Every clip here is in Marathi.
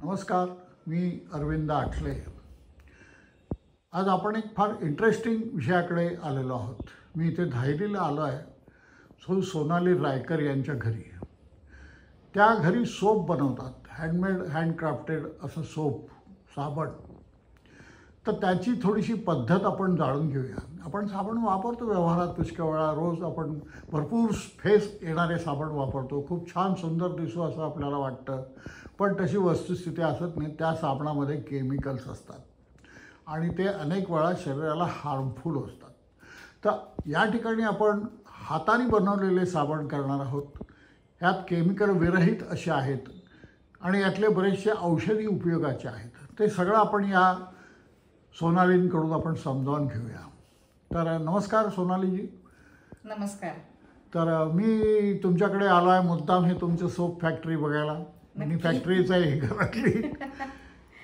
नमस्कार, मी अरविंद आठले. आज आपण एक फार इंटरेस्टिंग विषयाकडे आलेलो आहोत. मी इथे धायरीला आलो आहे सोनाली रायकर यांच्या घरी. त्या घरी सोप बनवतात, हँडमेड हँडक्राफ्टेड असं सोप, साबण. तर त्याची थोडीशी पद्धत आपण जाणून घेऊया. आपण साबण वापरतो व्यवहारात पुष्कळ वेळा, रोज आपण भरपूर फेस येणारे साबण वापरतो, खूप छान सुंदर दिसू असं आपल्याला वाटतं. पण तशी वस्तुस्थिती असत नाही. त्या साबणामध्ये केमिकल्स असतात आणि ते अनेक वेळा शरीराला हार्मफुल असतात. तर या ठिकाणी आपण हाताने बनवलेले साबण करणार आहोत. ह्यात केमिकल विरहित असे आहेत आणि यातले बरेचसे औषधी उपयोगाचे आहेत. ते सगळं आपण या सोनालींकडून आपण समजावून घेऊया. तर नमस्कार सोनालीजी. नमस्कार. तर मी तुमच्याकडे आलो आहे मुद्दाम हे तुमचं सोप फॅक्टरी बघायला. मी फॅक्टरीच आहे घरातली.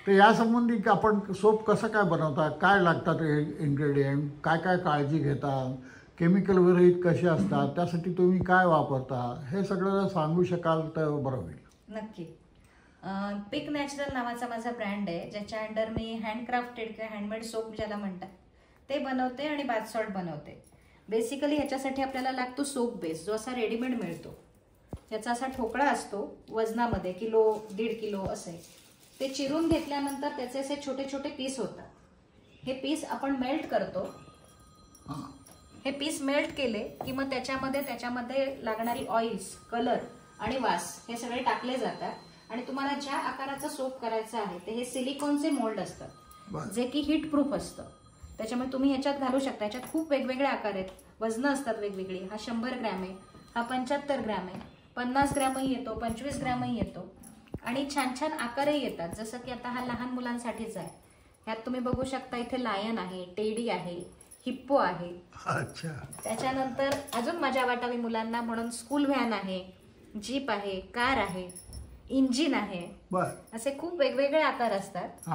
तर या संबंधी आपण सोप कसं काय बनवता, काय लागतात इन्ग्रेडियंट, काय काय काळजी घेता, केमिकल विरहित कसे असतात, त्यासाठी तुम्ही काय वापरता, हे सगळं सांगू शकाल तर बरं होईल. नक्की. पिक नॅचरल नावाचा माझा ब्रँड आहे, ज्याच्या अंडर मी हँडक्राफ्टेड किंवा हँडमेड सोप ज्याला म्हणतात ते बनवते आणि बाथ सॉल्ट बनवते. बेसिकली ह्याच्यासाठी आपल्याला लागतो सोप बेस, जो असा रेडीमेड मिळतो. याचा असा ठोकळा असतो, वजनामध्ये किलो 1.5 किलो असे. ते चिरून घेतल्यानंतर त्याचे असे छोटे छोटे पीस होतात. हे पीस आपण मेल्ट करतो. हे पीस मेल्ट केले की मग त्याच्यामध्ये लागणारी ऑइल्स, कलर आणि वास हे सगळे टाकले जातात आणि तुम्हाला ज्या आकाराचा सोप करायचा आहे ते हे सिलिकॉनचे मोल्ड असतात, जे की हीट प्रूफ असतं. त्याच्यामुळे तुम्ही ह्याच्यात घालू शकता. ह्याच्यात खूप वेगवेगळे आकार आहेत, वजनं असतात वेगवेगळी. हा 100 ग्रॅम आहे, हा 75 ग्रॅम आहे, 50 ग्रॅमही येतो, 25 ग्रॅमही येतो आणि छान छान आकारही येतात. जसं की आता हा लहान मुलांसाठीच आहे. ह्यात तुम्ही बघू शकता, इथे लायन आहे, टेडी आहे, हिप्पो आहे. अच्छा. त्याच्यानंतर अजून मजा वाटावी मुलांना म्हणून स्कूल व्हॅन आहे, जीप आहे, कार आहे, इंजिन आहे. असे खूप वेगवेगळे आकार असतात.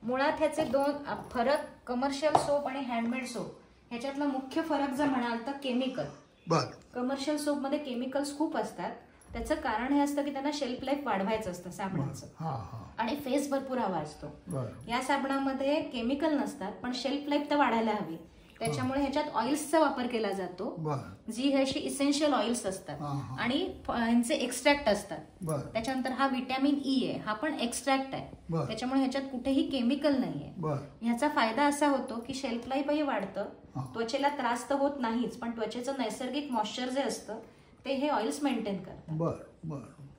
मुळात ह्याचे दोन फरक, कमर्शियल सोप आणि हँडमेड सोप, ह्याच्यातला मुख्य फरक जर म्हणाल तर केमिकल. कमर्शियल सोप मध्ये केमिकल्स खूप असतात. त्याचं कारण हे असतं की त्यांना शेल्फ लाईफ वाढवायचं असतं साबणाचं आणि फेस भरपूर हवा असतो. या साबणामध्ये केमिकल नसतात पण शेल्फ लाईफ तर वाढायला हवी. त्याच्यामुळे ह्याच्यात ऑइल्सचा वापर केला जातो, जी अशी इसेन्शियल ऑइल्स असतात आणि ह्यांचे एक्स्ट्रॅक्ट असतात. त्याच्यानंतर हा व्हिटॅमिन ई आहे, हा पण एक्स्ट्रॅक्ट आहे. त्याच्यामुळे ह्याच्यात कुठेही केमिकल नाहीये. ह्याचा फायदा असा होतो की शेल्फ लाईफही वाढतं, त्वचेला त्रास तर होत नाहीच, पण त्वचेचं नैसर्गिक मॉइश्चर जे असतं ते हे ऑइल्स मेंटेन करतात.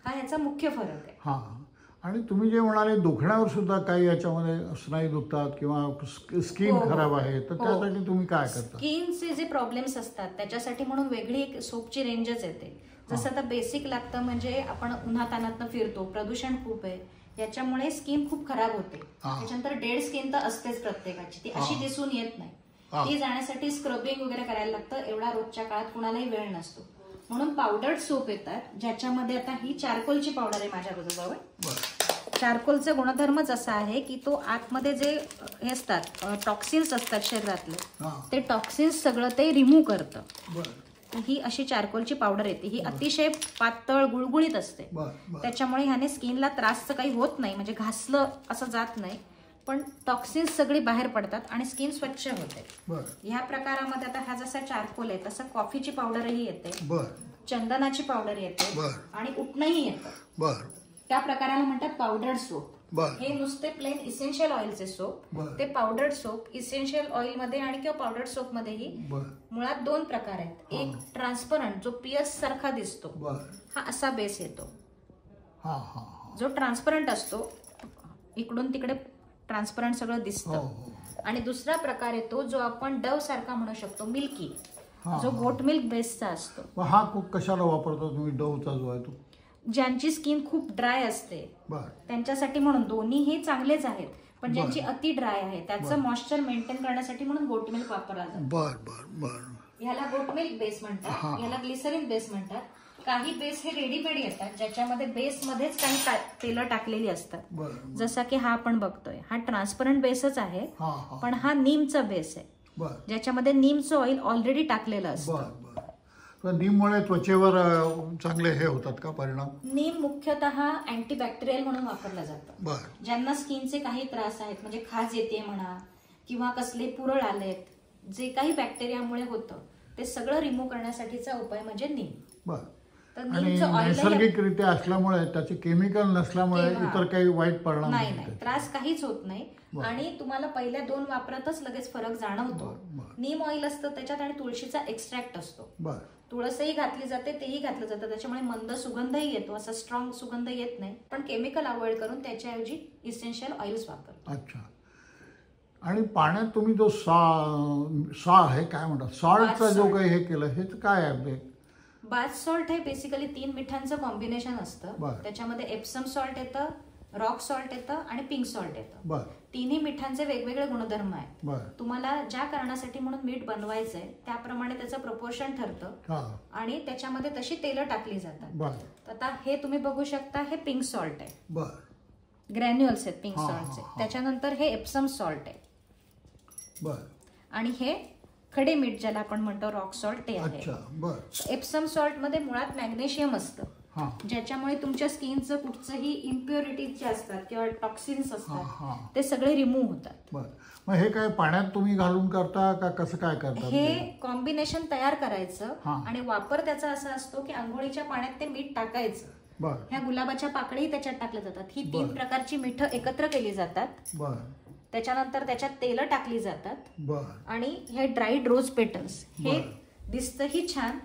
हा ह्याचा मुख्य फरक आहे. आणि तुम्ही जे म्हणाले दुखण्यावर सुद्धा काही याच्यामध्ये स्नायू दुखतात किंवा स्किन खराब आहे, तर त्यासाठी तुम्ही काय करता? स्किनचे जे प्रॉब्लेम्स असतात त्याच्यासाठी म्हणून वेगळी एक सोपची रेंजच येते. जसं आता बेसिक लागतं म्हणजे आपण उन्हातानातनं फिरतो, प्रदूषण खूप आहे, याच्यामुळे स्किन खूप खराब होते. त्याच्यानंतर डेड स्किन तर असतेच प्रत्येकाची, ती अशी दिसून येत नाही. ती जाण्यासाठी स्क्रबिंग वगैरे करायला लागतं. एवढा रोजच्या काळात कुणालाही वेळ नसतो. म्हणून पावडर्ड सोप येतात, ज्याच्यामध्ये आता ही चारकोलची पावडर आहे माझ्याजवळ. चारकोलचा गुणधर्मच असा आहे की तो आतमध्ये जे हे असतात टॉक्सिन्स असतात शरीरातले, ते टॉक्सिन्स सगळं ते रिमूव्ह करतं. ही अशी चारकोलची पावडर येते. ही अतिशय पातळ गुळगुळीत असते. त्याच्यामुळे ह्याने स्किनला त्रास तर काही होत नाही, म्हणजे घासलं असं जात नाही, पण टॉक्सिन्स सगळी बाहेर पडतात आणि स्किन स्वच्छ होते. ह्या प्रकारामध्ये आता हा जसा चारकोल आहे तसं कॉफीची पावडरही येते, चंदनाची पावडर येते आणि उटणंही येतं. त्या प्रकाराला म्हणतात पावडर्ड सोप. हे नुसते प्लेन इसेन्शियल ऑइलचे सोप. ते पावडर्ड सोप इसेन्शियल ऑइल मध्ये आणि किंवा पावडर्ड सोप मध्येही मुळात 2 प्रकार आहेत. एक ट्रान्सपरंट, जो पियर्स सारखा दिसतो, हा असा बेस येतो. जो ट्रान्सपरंट असतो, इकडून तिकडे ट्रान्सपरंट सगळं दिसतं. आणि दुसरा प्रकार येतो जो आपण डव सारखा म्हणू शकतो, मिल्की, जो गोट मिल्क बेसचा असतो. हा कशाला वापरता तुम्ही डवचा जो आहे तो? ज्यांची स्किन खूप ड्राय असते त्यांच्यासाठी म्हणून. दोन्ही हे चांगलेच आहेत, पण ज्यांची अति ड्राय आहे त्याचं मॉइश्चर मेंटेन करण्यासाठी म्हणून गोट मिल्क वापरला जातो. ह्याला गोट मिल्क बेस म्हणतात, ह्याला ग्लिसरीन बेस म्हणतात. काही बेस हे रेडीमेड येतात, ज्याच्यामध्ये बेसमध्येच काही तेलं टाकलेली असतात. जसा की हा आपण बघतोय, हा ट्रान्सपरंट बेसच आहे, पण हा नीमचा बेस आहे, ज्याच्यामध्ये नीमचं ऑइल ऑलरेडी टाकलेलं असतं. तर नीममुळे त्वचेवर चांगले हे होतात का परिणाम? नीम मुख्यतः अँटीबॅक्टेरियल म्हणून वापरलं जातं. बरं. ज्यांना स्किनचे काही त्रास आहेत, म्हणजे खाज येते म्हणा किंवा कसले पुरळ आलेत, जे काही बॅक्टेरियामुळे होतं ते सगळं रिमूव्ह करण्यासाठीचा उपाय म्हणजे नीम. बरं. तर आणि नीमचं ऑइल नैसर्गिकरित्या असल्यामुळे त्याचे केमिकल नसल्यामुळे इतर काही वाईट परिणाम नाही नाही, त्रास काहीच होत नाही. आणि तुम्हाला पहिल्या 2 वापरातच लगेच फरक जाणवतो. नीम ऑइल असतं त्याच्यात आणि तुळशीचा एक्स्ट्रॅक्ट असतो. तुळसही घातली जाते, तेही घातलं जातं, त्याच्यामुळे मंद सुगंधही येतो, असा स्ट्रॉंग सुगंध येत नाही. पण केमिकल अवॉइड करून त्याच्याऐवजी इसेन्शियल ऑइल्स वापरतो. अच्छा. आणि पाण्यात तुम्ही जो सा आहे काय म्हणतात, सॉल्टचा जो काही हे केलं, हे काय आहे? बाथ सॉल्ट हे बेसिकली 3 मिठांचं कॉम्बिनेशन असतं. त्याच्यामध्ये एप्सम सॉल्ट येतं, रॉक सॉल्ट येतं आणि पिंक सॉल्ट येतं. तिन्ही मिठांचे वेगवेगळे गुणधर्म आहेत. तुम्हाला ज्या कारणासाठी म्हणून मीठ बनवायचंय त्याप्रमाणे त्याचं प्रपोर्शन ठरतं आणि त्याच्यामध्ये तशी तेलं टाकली जातात. आता हे तुम्ही बघू शकता, हे पिंक सॉल्ट आहे, ग्रॅन्युअल्स आहेत पिंक सॉल्टचे. त्याच्यानंतर हे एप्सम सॉल्ट आहे आणि हे खडे मीठ ज्याला आपण म्हणतो रॉक सॉल्ट ते आहे. एप्सम सॉल्ट मध्ये मुळात मॅग्नेशियम असतं, ज्याच्यामुळे तुमच्या स्किनचं कुठचंही इम्प्युरिटीज जे असतात किंवा टॉक्सिन्स असतात ते सगळे रिमूव्ह होतात. मग हे काय पाण्यात तुम्ही घालून करता का कसं काय करता? हे कॉम्बिनेशन तयार करायचं आणि वापर त्याचा असा असतो की आंघोळीच्या पाण्यात ते मीठ टाकायचं. ह्या गुलाबाच्या पाकळी त्याच्यात टाकल्या जातात. ही 3 प्रकारची मिठं एकत्र केली जातात. त्याच्यानंतर त्याच्यात तेलं टाकली जातात आणि हे ड्राईड रोज पेटल्स, हे दिसतंही छान,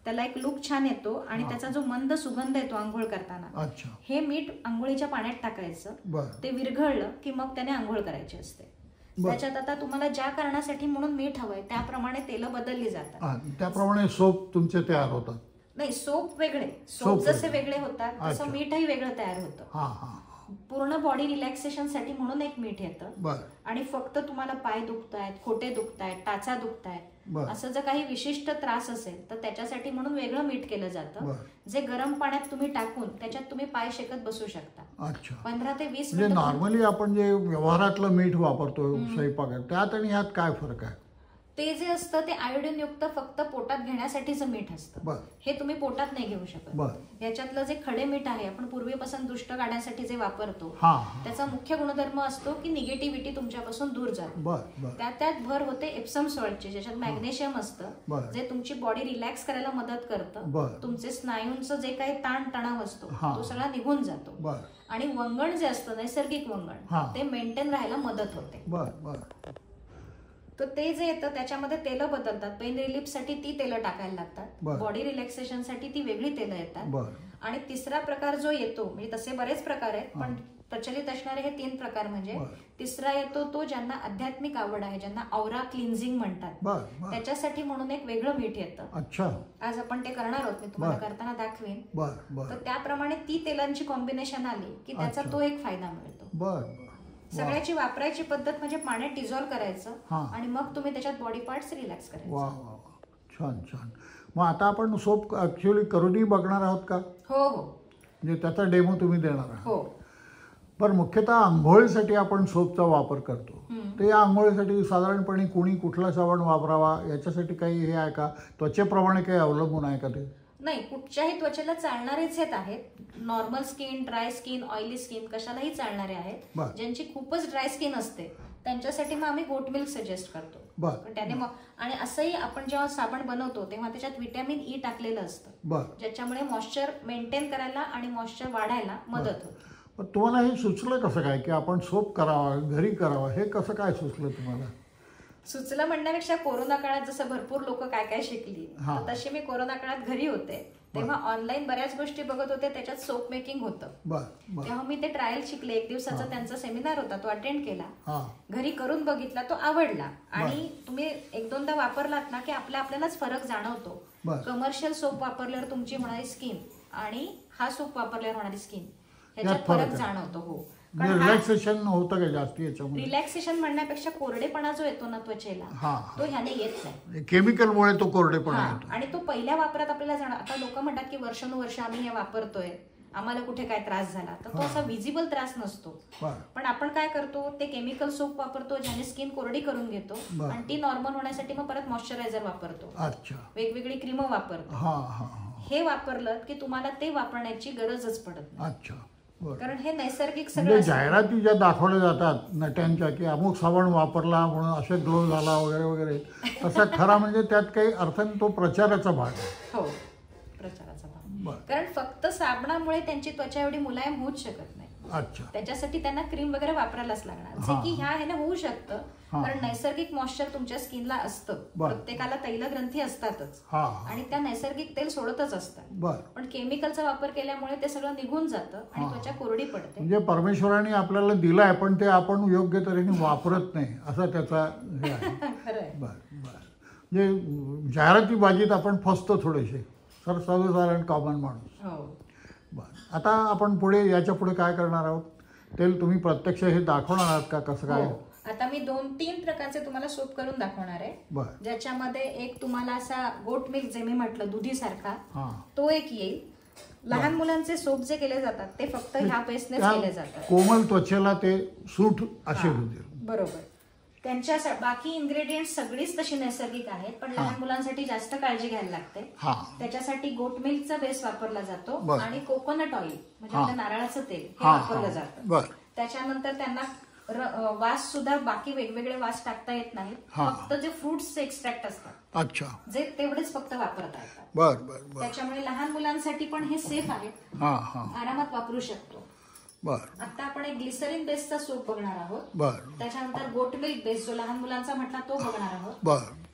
त्याला एक लुक छान येतो आणि त्याचा जो मंद सुगंध येतो आंघोळ करताना, हे मीठ आंघोळीच्या पाण्यात टाकायचं. ते विरघळलं की मग त्याने आंघोळ करायची असते. त्याच्यात आता तुम्हाला ज्या कारणासाठी म्हणून मीठ हवंय त्याप्रमाणे तेलं बदलली जातात. त्याप्रमाणे सोप तुमचे तयार होतात? नाही, सोप वेगळे, सोप जसे वेगळे होतात तसं मीठही वेगळं तयार होतं. पूर्ण बॉडी रिलॅक्सेशन साठी म्हणून एक मीठ येतं. आणि फक्त तुम्हाला पाय दुखतायत, खोटे दुखतायत, टाचा दुखतायत, असं जर काही विशिष्ट त्रास असेल तर त्याच्यासाठी म्हणून वेगळं मीठ केलं जातं, जे गरम पाण्यात तुम्ही टाकून त्याच्यात तुम्ही पाय शेकत बसू शकता. 15 ते 20 मिनिट. नॉर्मली आपण जे व्यवहारातलं मीठ वापरतो स्वयंपाकात, त्यात आणि ह्यात काय फरक आहे? ते जे असतं ते आयोडीन युक्त फक्त पोटात घेण्यासाठीचं मीठ असतं. हे तुम्ही पोटात नाही घेऊ शकत. याच्यातलं जे खडे मीठ आहे, आपण पूर्वीपासून दुष्ट काढण्यासाठी जे वापरतो, त्याचा मुख्य गुणधर्म असतो की निगेटिव्हिटी तुमच्यापासून दूर जाते. त्यात भर होते एप्सम सॉल्टचे, ज्याच्यात मॅग्नेशियम असतं, जे तुमची बॉडी रिलॅक्स करायला मदत करतं. तुमचे स्नायूंचं जे काही ताण तणाव असतो तो सगळा निघून जातो आणि वंगण जे असतं नैसर्गिक वंगण ते मेंटेन राहायला मदत होते. तर ते जे येतं त्याच्यामध्ये तेलं बदलतात. पेन रिलीफ साठी ती तेलं टाकायला लागतात, बॉडी रिलॅक्सेशन साठी ती वेगळी तेलं येतात. आणि तिसरा प्रकार जो येतो, म्हणजे तसे बरेच प्रकार आहेत पण प्रचलित असणारे हे 3 प्रकार. म्हणजे तिसरा येतो तो ज्यांना आध्यात्मिक आवड आहे, ज्यांना औरा क्लिन्झिंग म्हणतात, त्याच्यासाठी म्हणून एक वेगळं मीठ येतं. आज आपण ते करणार आहोत, मी तुम्हाला करताना दाखवेन. तर त्याप्रमाणे ती तेलांची कॉम्बिनेशन आली की त्याचा तो एक फायदा मिळतो. सगळ्याची वापरायची पद्धत म्हणजे पाण्यात डिझॉल्व्ह करायचं आणि मग तुम्ही त्याच्यात बॉडी पार्ट्स रिलॅक्स करायचे. छान छान. मग आता आपण सोप ऍक्च्युअली करूनही बघणार आहोत का? हो हो. म्हणजे त्याचा डेमो तुम्ही देणार आहात? हो. पण मुख्यतः आंघोळीसाठी आपण सोपचा वापर करतो, तर या आंघोळीसाठी साधारणपणे कोणी कुठला साबण वापरावा याच्यासाठी काही हे आहे का? त्वचेप्रमाणे काही अवलंबून आहे का ते? नाही, कुठच्याही त्वचेला चालणारेच आहेत. Normal skin, dry skin, oily skin कशालाही चालणारे आहेत. ज्यांची खूपच ड्राय स्किन असते त्यांच्यासाठी मग आम्ही गोट मिल्क सजेस्ट करतो. त्याने मग, आणि असंही आपण जेव्हा साबण बनवतो तेव्हा त्याच्यात व्हिटॅमिन ई टाकलेलं असतं, ज्याच्यामुळे मॉइश्चर मेंटेन करायला आणि मॉइश्चर वाढायला मदत होते. पण तुम्हाला हे सुचलं कसं काय की आपण सोप करावा, घरी करावा, हे कसं काय सुचलं तुम्हाला? सुचलं म्हणण्यापेक्षा कोरोना काळात जसं भरपूर लोक काय काय शिकली, तशी मी कोरोना काळात घरी होते तेव्हा ऑनलाईन बऱ्याच गोष्टी बघत होते, त्याच्यात सोप मेकिंग होतं. तेव्हा मी ते ट्रायल शिकले. 1 दिवसाचा त्यांचा सेमिनार होता, तो अटेंड केला, घरी करून बघितला, तो आवडला. आणि तुम्ही 1-2दा वापरलात ना की आपल्यालाच फरक जाणवतो. कमर्शियल सोप वापरल्यावर तुमची होणारी स्किन आणि हा सोप वापरल्यावर होणारी स्किन ह्याच्यात फरक जाणवतो. हो. रिलॅक्सेशन होतं का जास्त याच्यामध्ये? रिलॅक्सेशन म्हणण्यापेक्षा कोरडेपणा जो येतो ना त्वचेला, तो ह्याने येत नाही. केमिकलमुळे तो कोरडेपणा येतो. आणि तो पहिल्या वापरात आपल्याला आता लोक म्हणतात की वर्षानुवर्ष आम्ही हे वापरतोय, आम्हाला कुठे काय त्रास झाला, तर तो असा विजिबल त्रास नसतो. पण आपण काय करतो, ते केमिकल सोप वापरतो ज्याने स्किन कोरडी करून घेतो आणि ती नॉर्मल होण्यासाठी मग परत मॉइश्चरायझर वापरतो, वेगवेगळी क्रीम वापरतो. हे वापरलं की तुम्हाला ते वापरण्याची गरजच पडत नाही, कारण हे नैसर्गिक सगळं. जाहिराती ज्या दाखवल्या जातात नट्यांच्या की अमुक साबण वापरला म्हणून असे ग्लो झाला वगैरे वगैरे, तसा खरा म्हणजे त्यात काही अर्थ तो प्रचाराचा भाग आहे. हो, प्रचाराचा भाग, कारण फक्त साबणामुळे त्यांची त्वचा एवढी मुलायम होऊच शकत नाही. त्याच्यासाठी त्यांना क्रीम वगैरे वापरायलाच लागणार, जे की ह्या ह्याने होऊ शकतं, कारण नैसर्गिक मॉइश्चर तुमच्या स्किनला असतं. प्रत्येकाला तैलग्रंथी असतातच आणि त्या नैसर्गिक तेल सोडतच असतात, पण केमिकलचा वापर केल्यामुळे ते सगळं निघून जातं आणि त्वचा कोरडी पडते. म्हणजे परमेश्वराने आपल्याला दिलाय पण ते आपण योग्य तऱ्हेने वापरत नाही असा त्याचा हे आहे. म्हणजे जाहिरातीबाजीत आपण फसतो थोडेसे, सर्वसाधारण कॉमन माणूस. आता आपण पुढे याच्या पुढे काय करणार आहोत? तेल तुम्ही प्रत्यक्ष हे दाखवणार आहात का, कसं काय? आता मी 2-3 प्रकारचे तुम्हाला सोप करून दाखवणार आहे, ज्याच्यामध्ये एक तुम्हाला असा गोट मिल्क जे मी म्हटलं दुधी सारखा तो एक येईल. लहान मुलांचे सोप जे केले जातात ते फक्त ह्या पेस्टनेच केले जातात, कोमल त्वचेला ते सूट असे होते. बरोबर. त्यांच्या बाकी इन्ग्रेडियंट सगळीच तशी नैसर्गिक आहेत, पण लहान मुलांसाठी जास्त काळजी घ्यायला लागते. त्याच्यासाठी गोट मिल्कचा बेस वापरला जातो आणि कोकोनट ऑइल म्हणजे नारळाचं तेल हे वापरलं जातं. त्याच्यानंतर त्यांना वास सुद्धा बाकी वेगवेगळे वास टाकता येत नाहीत, फक्त जे फ्रुट्सचे एक्स्ट्रॅक्ट असतात जे तेवढेच फक्त वापरता येतात. त्याच्यामुळे लहान मुलांसाठी पण हे सेफ आहे, आरामात वापरू शकतो. आता आपण एक ग्लिसरीन बेसचा सोप बघणार आहोत, त्याच्यानंतर गोट मिल्क बेस जो लहान मुलांचा म्हटला तो बघणार आहोत,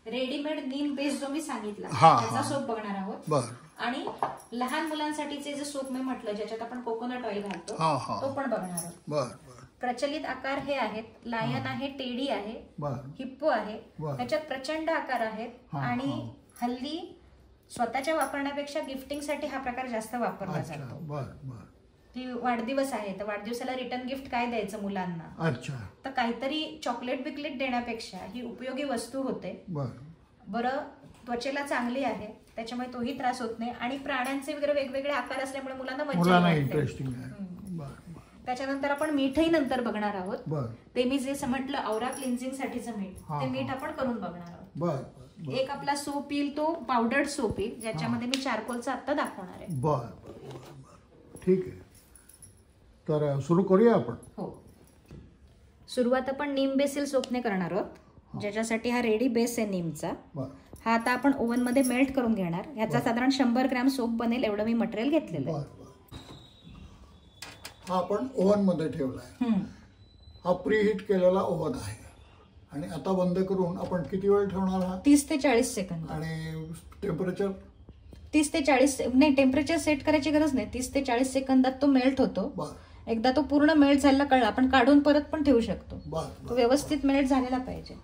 रेडीमेड नीम बेस जो मी सांगितला त्याचा सोप बघणार आहोत, आणि लहान मुलांसाठीचे जे सोप मी म्हटलं ज्याच्यात आपण कोकोनट ऑइल घालतो तो पण बघणार आहोत. प्रचलित आकार हे आहेत, लायन आहे, टेडी आहे, हिप्पो आहे, त्याच्यात प्रचंड आकार आहेत आणि हल्ली स्वतःच्या वापरण्यापेक्षा गिफ्टिंगसाठी हा प्रकार जास्त वापरला जातो. वाढदिवस आहे तर वाढदिवसाला रिटर्न गिफ्ट काय द्यायचं मुलांना, तर काहीतरी चॉकलेट बिकलेट देण्यापेक्षा ही उपयोगी वस्तू होते. बरं, त्वचेला चांगली आहे, त्याच्यामुळे तोही त्रास होत नाही आणि प्राण्यांचे वगैरे वेगवेगळे आकार असल्यामुळे मुलांना मजा येते. त्याच्यानंतर आपण मीठही नंतर बघणार आहोत, ते मी जे म्हटलं औरा क्लिन्झिंग साठीचं मीठ, ते मीठ आपण करून बघणार आहोत. एक आपला सोप येईल तो पावडर्ड सोप येईल, ज्याच्यामध्ये मी चारकोलचा आता दाखवणार आहे. ठीक आहे, तर सुरू करूया आपण. हो, सुरुवात आपण नीम बेसिल सोपने करणार आहोत, ज्याच्यासाठी हा रेडी बेस आहे नीमचा. हा आता आपण ओव्हन मध्ये मेल्ट करून घेणार. ह्याचा साधारण 100 ग्रॅम सोप बनेल एवढं मी मटेरियल घेतलेलं आहे. हा आपण ओव्हन मध्ये ठेवलाय, हा प्री हीट केलेला ओव्हन आहे आणि आता बंद करून आपण किती वेळ ठेवणार आहात? 30 ते 40 सेकंद. आणि टेम्परेचर 30 ते 40 नाही, टेम्परेचर सेट करायची गरज नाही. 30 ते 40 सेकंदात तो मेल्ट होतो. एकदा तो पूर्ण मेल्ट झालेला कळला आपण काढून परत पण ठेवू शकतो. तो व्यवस्थित मेल्ट झालेला पाहिजे.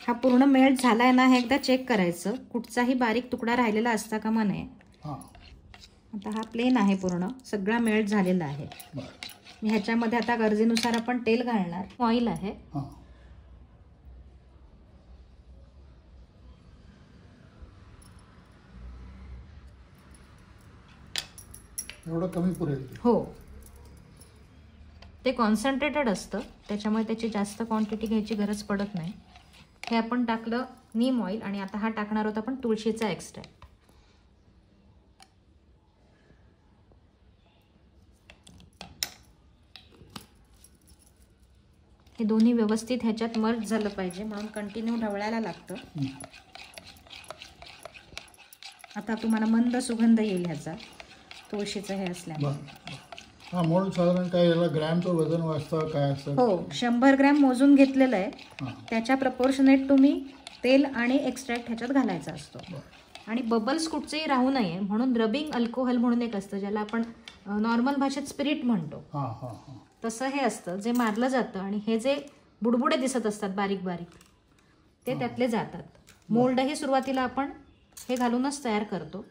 हा पूर्ण मेल्ट झालाय ना हे एकदा चेक करायचं, कुठचाही बारीक तुकडा राहिलेला असता कामा नये. आता हा प्लेन आहे, पूर्ण सगळा मेल्ट झालेला आहे. ह्याच्यामध्ये आता गरजेनुसार आपण तेल घालणार. ऑइल आहे, एवढं कमी पुरेल? हो, ते कॉन्सन्ट्रेटेड असतं त्याच्यामुळे त्याची जास्त क्वांटिटी घ्यायची गरज पडत नाही. हे आपण टाकलं नीम ऑइल आणि आता हा टाकणार आहोत आपण तुळशीचा एक्स्ट्रॅक्ट. हे दोन्ही व्यवस्थित ह्याच्यात मर्ज झालं पाहिजे म्हणून कंटिन्यू ढवळायला लागतं. आता तुम्हाला मंद सुगंध येईल ह्याचा, तुळशीचं हे असल्यामुळे. हा, म्हणून साधारण काय याला ग्रॅमचं वजन वाजतं काय असतं? हो, 100 ग्रॅम मोजून घेतलेलं आहे. त्याच्या प्रपोर्शनेट तुम्ही तेल आणि एक्स्ट्रॅक्ट ह्याच्यात घालायचा असतो. आणि बबल्स कुठचेही राहू नये म्हणून रबिंग अल्कोहोल म्हणून एक असतं, ज्याला आपण नॉर्मल भाषेत स्पिरिट म्हणतो, हां हां हां. तसं हे असतं जे मारलं जातं आणि हे जे बुडबुडे दिसत असतात बारीक बारीक ते त्यातले जातात. मोल्डही सुरुवातीला आपण हे घालूनच तयार करतो.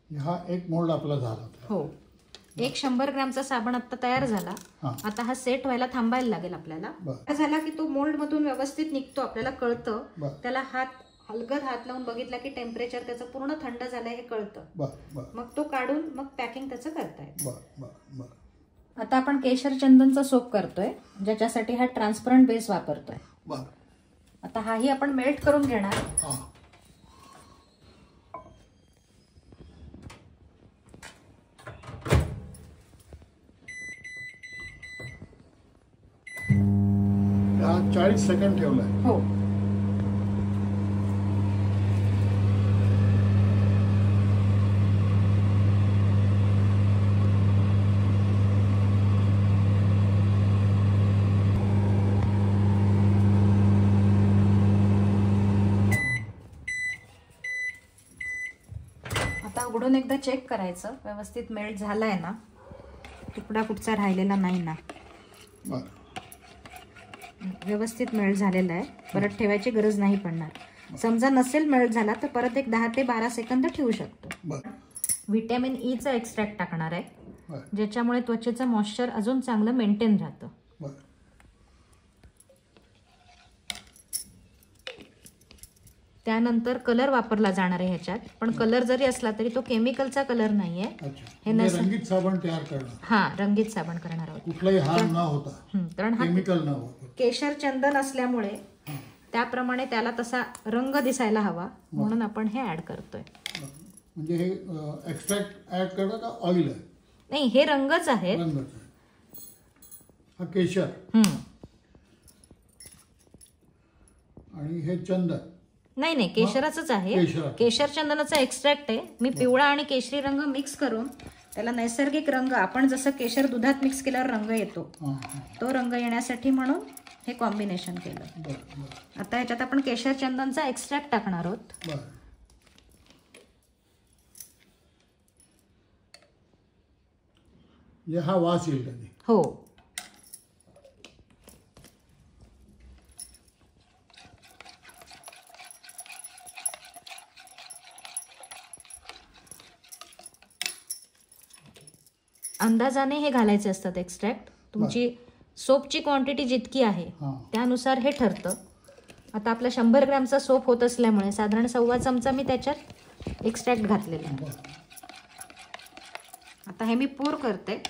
हा एक मोल्ड आपला झाला. हो, एक 100 ग्रॅमचा साबण आता तयार झाला. हां. आता हा सेट व्हायला थांबायला लागेल आपल्याला. बरं. झाला की तो मोल्ड मधून व्यवस्थित निघतो, आपल्याला कळतं. बरं. त्याला हलगत हात लावून बघितला की टेम्परेचर त्याचं पूर्ण थंड झालंय हे कळतं. बरं बरं मग तो काढून मग पॅकिंग त्याचं करताय. बरं बरं बरं. आता आपण केशर चंदनचा सोप करतोय, ज्याच्यासाठी हा ट्रान्सपरंट बेस वापरतोय. बरं. आता हाही आपण मेल्ट करून घेणार. हां. हा 40 सेकंड ठेवलाय. हो. आता उघडून एकदा चेक करायचं व्यवस्थित मेल्ट झालाय ना, तुकडा कुठचा राहिलेला नाही ना. बरं. व्यवस्थित मेल्ट झालेला आहे, परत ठेवायची गरज नाही पडणार. समजा नसेल मेल्ट झाला तर परत एक 10 ते 12 सेकंद ठेवू शकतो. बरं. व्हिटॅमिन ई चा एक्स्ट्रॅक्ट टाकणार आहे, बरं. ज्याच्यामुळे त्वचेचं मॉइश्चर अजून चांगलं मेंटेन राहतं. बरं. त्यानंतर कलर वापरला जाणार आहे ह्याच्यात, पण कलर जरी असला तरी तो केमिकलचा कलर नाहीये. अच्छा. हे म्हणजे रंगीत साबण तयार करणार. हा, रंगीत साबण करणार आहोत. कुठलाही हार न होता, कारण हा केमिकल न होता. केशर चंदन असल्यामुळे त्याप्रमाणे त्याला तसा रंग दिसायला हवा, म्हणून आपण हे ऍड करतोय. म्हणजे हे एक्स्ट्रॅक्ट ऍड करणं का ऑइल आहे? नाही, हे रंगच आहेत. रंगच आहे. हा केशर आणि हे चंदन. नाही, केशराचंच आहे. केशर. केशर चंदनाचा एक्स्ट्रॅक्ट आहे. मी पिवळा आणि केशरी रंग मिक्स करून त्याला नैसर्गिक रंग, आपण जसं केशर दुधात मिक्स केल्यावर रंग येतो हां हां. तो रंग येण्यासाठी म्हणून हे कॉम्बिनेशन केलं. बरं बरं आता याच्यात आपण केशर चंदनचा एक्स्ट्रॅक्ट टाकणार आहोत. बरं. म्हणजे हा वास येईल त्याने. हो. अंदाजाने हे घालायचे असतात एक्स्ट्रॅक्ट. तुमची सोपची क्वांटिटी जितकी आहे त्यानुसार हे ठरतं. आता आपला 100 ग्रॅमचा सोप होत असल्यामुळे साधारण 1.25 चमचा मी त्याच्यात एक्स्ट्रॅक्ट घातलेला आहे. आता हे मी पूर करते.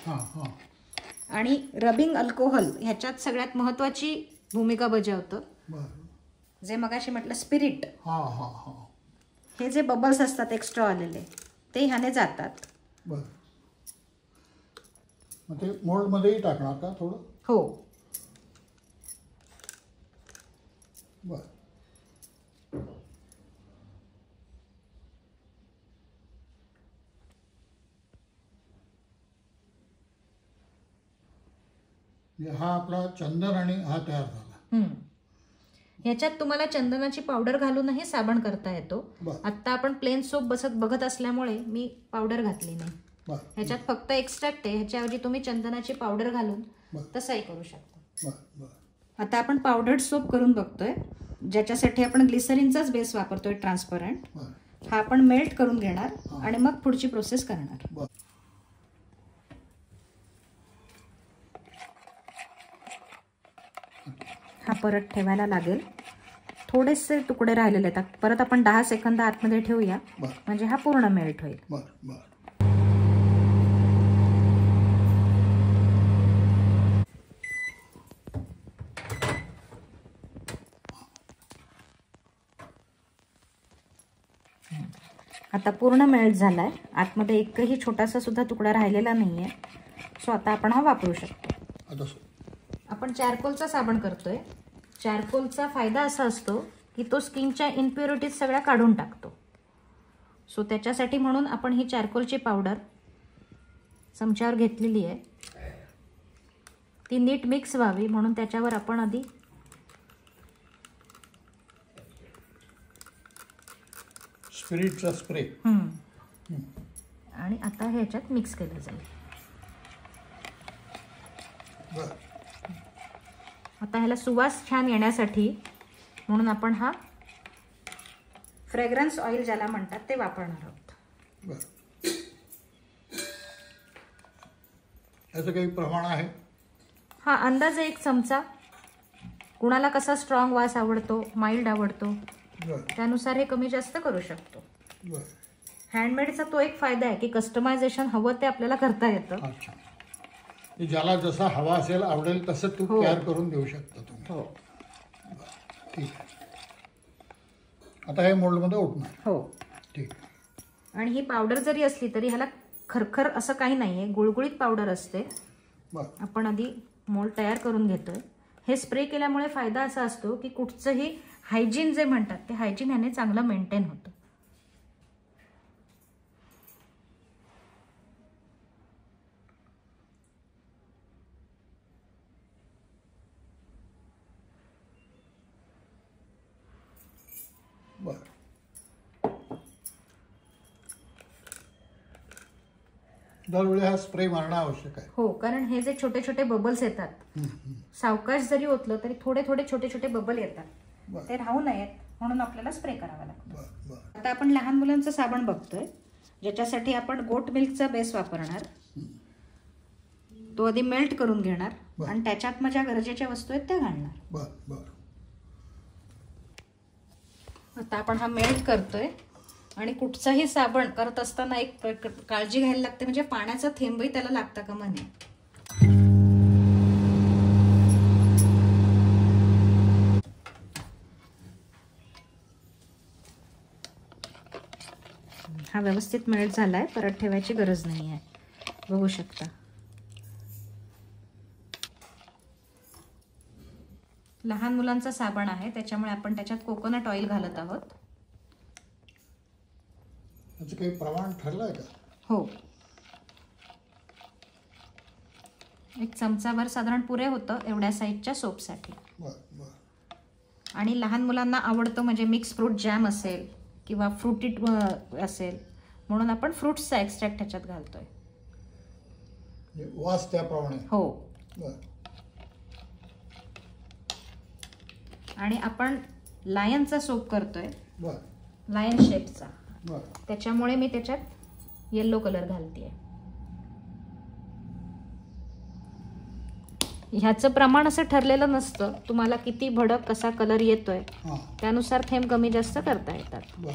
आणि रबिंग अल्कोहोल ह्याच्यात सगळ्यात महत्वाची भूमिका बजावतं, जे मगाशी म्हटलं स्पिरिट. हे जे बबल्स असतात एक्स्ट्रा आलेले ते ह्याने जातात. मग ते मोल्ड मध्येही टाकणार का थोडं? हो. बरं. हा आपला चंदन आणि हा तयार झाला. ह्याच्यात तुम्हाला चंदनाची पावडर घालूनही साबण करता येतो. आता आपण प्लेन सोप बघत असल्यामुळे मी पावडर घातली नाही. ह्याच्यात फक्त एक्स्ट्रॅक्ट आहे. ह्याच्याऐवजी तुम्ही चंदनाची पावडर घालून तसंही करू शकता. आता आपण पावडर्ड सोप करून बघतोय, ज्याच्यासाठी आपण ग्लिसरीनचाच बेस वापरतोय ट्रान्सपरंट. हा आपण मेल्ट करून घेणार आणि मग पुढची प्रोसेस करणार. हा परत ठेवायला लागेल. थोडेसे तुकडे राहिलेले आहेत, परत आपण 10 सेकंद आतमध्ये ठेवूया, म्हणजे हा पूर्ण मेल्ट होईल. आता पूर्ण मेल्ट झालाय. आतमध्ये एकही छोटासा सुद्धा तुकडा राहिलेला नाहीये. सो आता आपण हा वापरू शकतो. आपण चारकोलचा साबण करतोय. चारकोलचा फायदा असा असतो की तो स्किनच्या इम्प्युरिटीज सगळ्या काढून टाकतो. सो त्याच्यासाठी म्हणून आपण ही चारकोलची पावडर चमच्यावर घेतलेली आहे. ती नीट मिक्स व्हावी म्हणून त्याच्यावर आपण आधी स्पिरिटचा स्प्रे आणि आता हे ह्याच्यात मिक्स केलं जाईल. आता ह्याला सुवास छान येण्यासाठी म्हणून आपण हा फ्रेग्रन्स ऑइल ज्याला म्हणतात ते वापरणार आहोत. याचं काही प्रमाण आहे? हा अंदाजे 1 चमचा. कुणाला कसा स्ट्रॉंग वास आवडतो, माइल्ड आवडतो, त्यानुसार हे कमी जास्त करू शकतो. हँडमेडचा तो एक फायदा आहे की कस्टमायझेशन हवं ते आपल्याला करता येतं. अच्छा, ज्याला जसा हवा असेल आवडेल तसं तू तयार करून देऊ शकता तुम्ही. हो ठीक आहे. आता हे मोल्डमध्ये ओतणार. हो ठीक. आणि ही पावडर जरी असली तरी ह्याला खरखर असं काही नाही आहे, गुळगुळीत पावडर असते. आपण आधी मोल्ड तयार करून घेतोय. हे स्प्रे केल्यामुळे फायदा असा असतो की कुठचंही हायजीन जे म्हणतात ते हायजीन ह्याने चांगलं मेंटेन होतं. दरवेळी हा स्प्रे मारणं आवश्यक आहे. हो, कारण हे जे छोटे छोटे बबल्स येतात, सावकाश जरी ओतलं तरी थोडे थोडे छोटे छोटे बबल येतात, ते राहू नयेत म्हणून आपल्याला स्प्रे करावा लागतो. आता आपण लहान मुलांचं साबण बघतोय ज्याच्यासाठी आपण गोट मिल्कचा बेस वापरणार. तो आधी मेल्ट करून घेणार आणि त्याच्यात ज्या गरजेच्या वस्तू आहेत त्या घालणार. आता आपण हा मेल्ट करतोय आणि कुठचाही साबण करत असताना एक काळजी घ्यायला लागते, म्हणजे पाण्याचा थेंबही त्याला लागता कामा नये. हा व्यवस्थित मेल्ट झालाय, परत ठेवायची गरज नाही आहे. बघू शकता लहान मुलांचा साबण आहे त्याच्यामुळे आपण त्याच्यात कोकोनट ऑइल घालत आहोत. त्याचं काही प्रमाण ठरलंय का? हो, 1 चमचाभर साधारण पुरे होतं एवढ्या साईजच्या सोपसाठी. आणि लहान मुलांना आवडतं म्हणजे मिक्स फ्रूट जॅम असेल किंवा फ्रुटी असेल म्हणून आपण फ्रुट्सचा एक्स्ट्रॅक्ट त्याच्यात घालतोय. वास त्याप्रमाणे. हो. आणि आपण लायनचा सोप करतोय, लायन शेपचा, त्याच्यामुळे मी त्याच्यात येलो कलर घालतेय. ह्याचं प्रमाण असं ठरलेलं नसतं, तुम्हाला किती भडक कसा कलर येतोय त्यानुसार थेंब कमी जास्त करता येतात.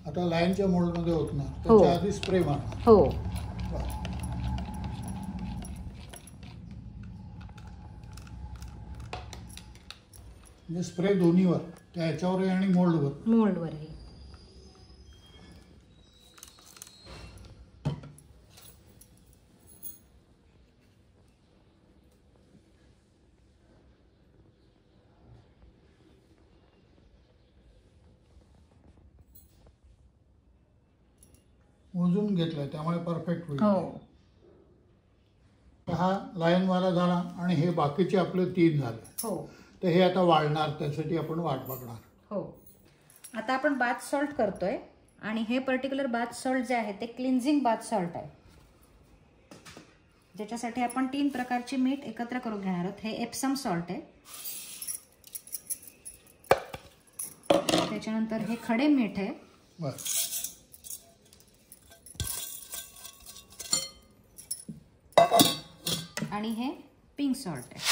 आता लायनच्या मोल्डमध्ये होत ना, त्याच्या आधी स्प्रे मारणार. हो. म्हणजे स्प्रे दोन्हीवर, त्याच्यावरही आणि मोल्डवरही. मोजून घेतलाय त्यामुळे परफेक्ट होईल. हा लायनवाला झाला आणि हे बाकीचे आपले 3 झाले. हो. तर हे आता वाळणार, त्यासाठी आपण वाट बघणार. हो. आता आपण बाथ सॉल्ट करतोय आणि हे पर्टिक्युलर बाथ सॉल्ट जे आहे ते क्लिन्झिंग बाथ सॉल्ट आहे, ज्याच्यासाठी आपण 3 प्रकारची मीठ एकत्र करून घेणार आहोत. हे एप्सम सॉल्ट आहे, त्याच्यानंतर हे खडे मीठ आहे, आणि हे पिंक सॉल्ट आहे.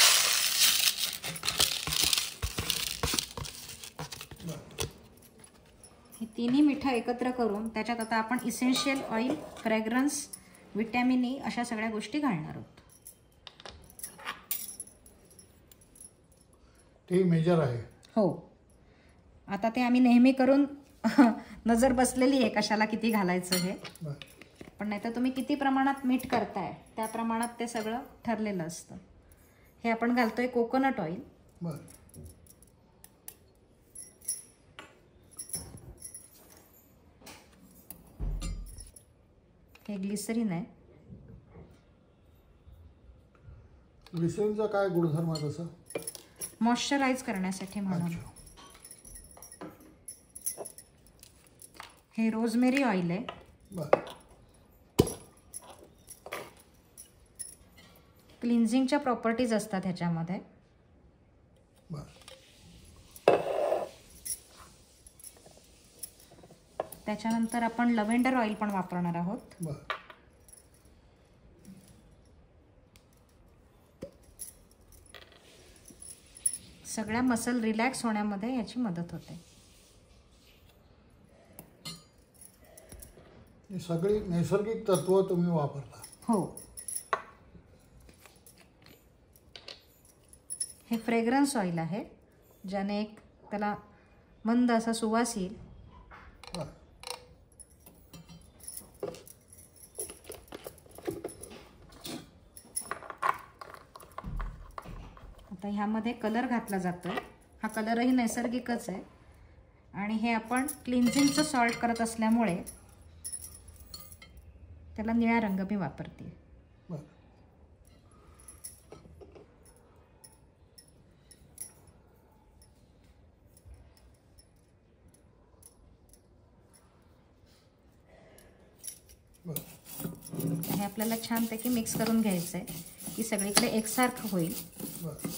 ही तिन्ही मिठं एकत्र करून त्याच्यात आता आपण essential oil, fragrance, vitamin E अशा सगळ्या गोष्टी घालणार आहोत. ते मेजर आहे. हो. आता ते आम्ही नेहमी करून नजर बसलेली आहे कशाला किती घालायचं हे, पण नाहीतर तुम्ही किती प्रमाणात मीठ करताय त्या प्रमाणात ते सगळं ठरलेलं असतं. हे आपण घालतोय कोकोनट ऑइल. हे ग्लिसरीन आहे. ग्लिसरीनचा काय गुणधर्म आहे तसा? मॉइश्चराइज करण्यासाठी म्हणून. अच्छा. हे रोजमेरी ऑइल आहे. बरं. क्लिन्झिंगच्या प्रॉपर्टीज असतात ह्याच्यामध्ये. बरं. त्याच्यानंतर आपण लव्हेंडर ऑइल पण वापरणार आहोत. बरं. सगळ्या मसल रिलॅक्स होण्यामध्ये याची मदत होते. ही सगळी नैसर्गिक तत्व तुम्ही वापरता. हो. हे फ्रेग्रन्स ऑइल आहे, ज्याने एक त्याला मंद असा सुवास येईल. बरं. आता ह्यामध्ये कलर घातला जातो. हा कलरही नैसर्गिकच आहे आणि हे आपण क्लिन्झिंगचं सॉल्ट करत असल्यामुळे त्याला निळा रंग मी वापरते. बरं. हे आपल्याला छानपैकी मिक्स करून घ्यायचं आहे की सगळीकडे एकसारखं होईल. बरं.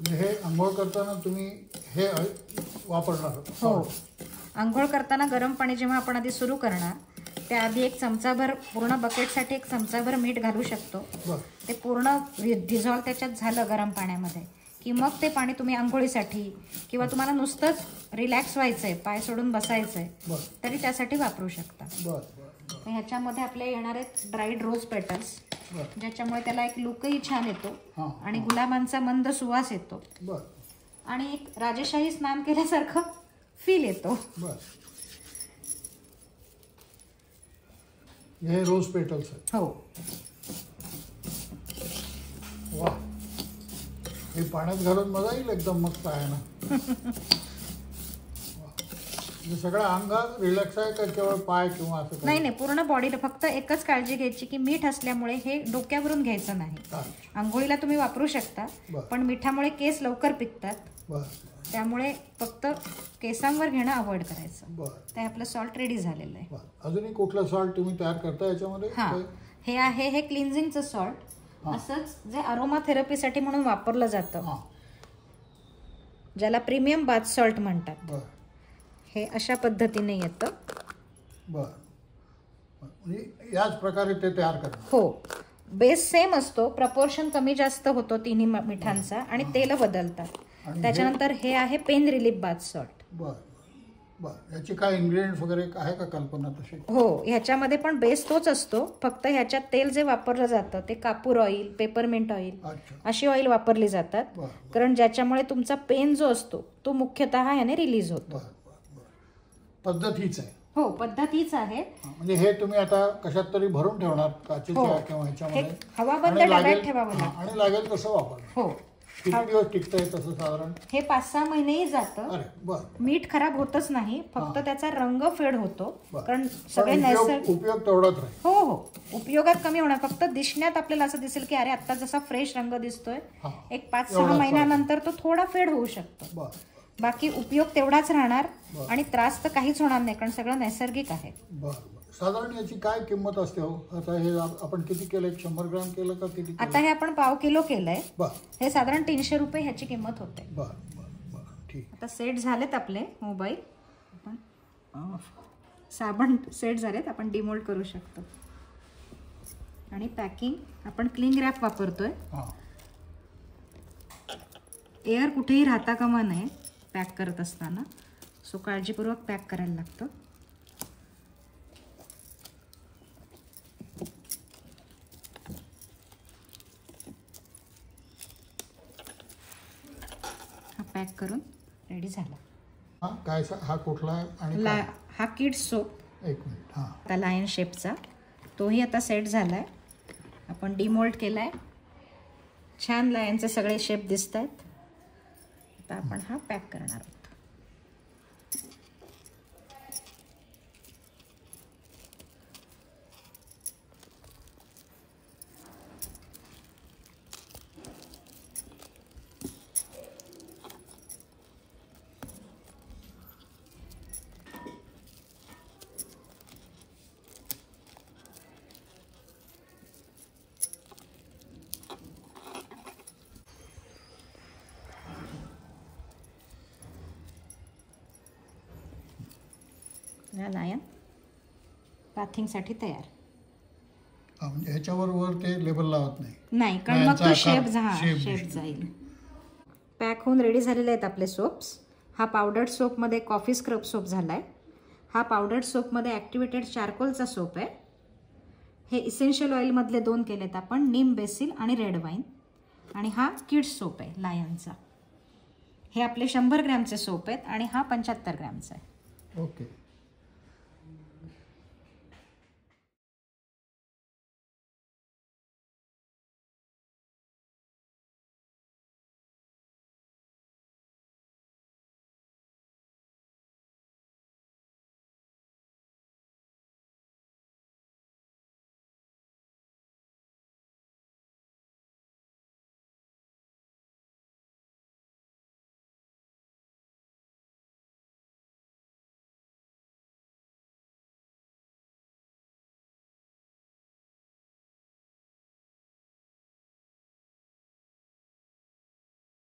हे आंघोळ करताना तुम्ही हे वापरणार? हो. आंघोळ करताना गरम पाणी जेव्हा आपण आधी सुरू करणार त्याआधी एक चमचाभर, पूर्ण बकेटसाठी एक चमचाभर मीठ घालू शकतो. बरं. ते पूर्ण डिझॉल्व त्याच्यात झालं गरम पाण्यामध्ये की मग ते पाणी तुम्ही आंघोळीसाठी किंवा तुम्हाला नुसतंच रिलॅक्स व्हायचं आहे, पाय सोडून बसायचं आहे, बरं. तरी त्यासाठी वापरू शकता. बरं. बरं. ह्याच्यामध्ये आपले येणार आहेत ड्राईड रोज पेटल्स, बरं. ज्याच्यामुळे त्याला एक लुकही छान येतो हां. आणि गुलाबांचा मंद सुवास येतो बरं. आणि एक राजेशाही स्नान केल्यासारखं फील येतो. बरं. हे रोज पेटल्स आहेत. हो. वा, हे पाण्यात घालून मजा येईल एकदम मस्त आहे ना. सगळं अंग रिलॅक्स आहे का केवळ पाय किंवा असं? नाही नाही, पूर्ण बॉडीला. फक्त एकच काळजी घ्यायची की मीठ असल्यामुळे हे डोक्यावरून घ्यायचं नाही. आंघोळीला तुम्ही वापरू शकता, पण मिठामुळे केस लवकर पिकतात. त्यामुळे फक्त केसांवर घेणं अवॉइड करायचं. ते आपलं सॉल्ट रेडी झालेलं आहे. अजूनही कुठलं सॉल्ट तुम्ही तयार करता याच्यामध्ये? हा, हे आहे हे क्लिन्झिंगचं सॉल्ट. असंच जे अरोमा थेरपीसाठी म्हणून वापरलं जातं, ज्याला प्रीमियम बाथ सॉल्ट म्हणतात. हे अशा पद्धतीने येतं. बरं. याच प्रकारे ते तयार करतात? हो. बेस सेम असतो, प्रपोर्शन कमी जास्त होतो तिन्ही मिठांचा आणि तेल बदलतात. त्याच्यानंतर हे आहे पेन रिलीफ बाथ सॉल्ट. बरं. बरं. याची काय इन्ग्रेडियंट्स वगैरे आहे का कल्पना तशी? हो, ह्याच्यामध्ये पण बेस तोच असतो, फक्त ह्याच्यात तेल जे वापरलं जातं ते कापूर ऑइल, पेपरमिंट ऑइल अशी ऑइल वापरली जातात. कारण ज्याच्यामुळे तुमचा पेन जो असतो तो मुख्यतः याने रिलीज होतो. पद्धत हीच आहे? हो, पद्धत हीच आहे. म्हणजे हे तुम्ही आता कशात तरी भरून ठेवणार काचेच्या किंवा ह्याच्यामध्ये? हवाबंद डब्यात ठेवावं लागतं आणि लागेल तसं वापरणार? हो. किती दिवस टिकतंय तसं साधारण? हे 5-6 महिनेही जातं. अरे बरं. मीठ खराब होतच नाही, फक्त त्याचा रंग फेड होतो. कारण सगळे उपयोग तेवढाच राहील. हो हो, उपयोगात कमी होणार. फक्त दिसण्यात आपल्याला असं दिसेल की अरे आता जसा फ्रेश रंग दिसतोय, एक 5-6 महिन्यानंतर तो थोडा फेड होऊ शकतो. बाकी उपयोग तेवढाच राहणार आणि त्रास तर काहीच होणार नाही, कारण सगळं नैसर्गिक आहे. बरं. साधारण याची काय किंमत असते हो? आता हे आपण किती केलं? 100 ग्राम केलं का किती? आता हे आपण पाव किलो केलंय. बरं. हे साधारण 300 रुपये ह्याची किंमत होते. बरं बरं बरं, ठीक. आता सेट झालेत आपले मोबाईल. आपण साबण सेट झालेत, आपण डिमोल्ड करू शकतो. आणि पॅकिंग आपण क्लिंग रॅप वापरतोय. एअर कुठेही राहता कामा नये पॅक करत असताना, सो काळजीपूर्वक पॅक करायला लागतं. हा पॅक करून रेडी झाला. हा काय हा कुठला आहे आणि काय? हा किड्स सोप. एक मिनिट. हां, आता लायन शेपचा तोही आता सेट झालाय. आपण डिमोल्ड केलाय. छान लायनचे सगळे शेप दिसत आहेत. आता आपण हा पॅक करणार आहोत. लायन बाथिंगसाठी तयार. म्हणजे ह्याच्यावर वर ते लेबल लावत नाही, कारण मग तो शेप जाईल. पॅक होऊन रेडी झालेले आहेत आपले सोप्स. हा पावडर्ड सोपमध्ये कॉफी स्क्रब सोप झालाय. हा पावडर्ड सोपमध्ये ॲक्टिवेटेड चारकोलचा सोप आहे. हे इसेन्शियल ऑइलमधले 2 केलेत आपण, नीम बेसिल आणि रेड वाईन. आणि हा किड्स सोप आहे लायनचा. हे आपले 100 ग्रॅमचे सोप आहेत आणि हा 75 ग्रॅमचा आहे. ओके.